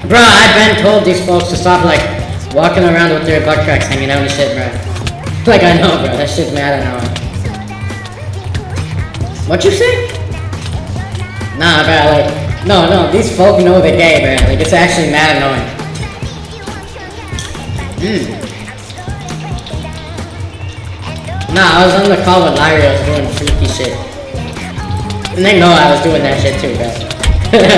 Bro, I've been told these folks to stop, like, walking around with their butt cracks hanging out and shit, bro. Like, I know, bro. That shit's mad annoying. What you say? Nah, bro, like, no, these folk know they're gay, bro. Like, it's actually mad annoying. Nah, I was on the call with Larry, I was doing freaky shit. And they know I was doing that shit too, bro.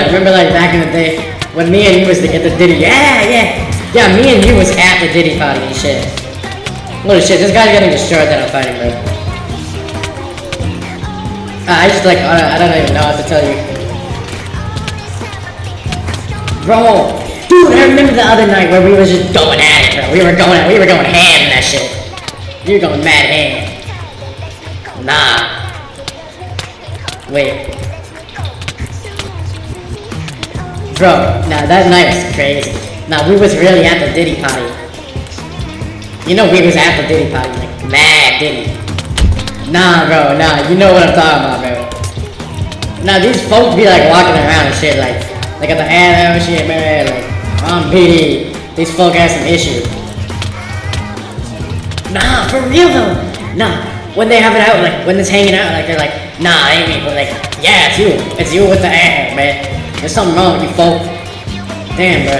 Remember, like, back in the day, when me and you was to get the Diddy, yeah, me and you was at the Diddy party and shit. Holy shit, this guy's getting destroyed that I'm fighting, bro. I just like, I don't even know what to tell you. Bro, dude, I remember the other night where we was just going at it, bro. We were going ham in that shit. You were going mad ham. Nah. Wait. Bro, nah, that night was crazy. Nah, we was really at the Diddy party. You know we was at the Diddy party, like, mad Diddy. Nah, bro, nah, you know what I'm talking about, bro. Nah, these folks be, like, walking around and shit, like at the ad and shit, man, like, I'm PD. These folk have some issues. Nah, for real, though. Nah, when they have it out, like, when it's hanging out, like, they're like, nah, ain't me, but, like, yeah, it's you with the ad, man. There's something wrong with you folk. Damn, bro.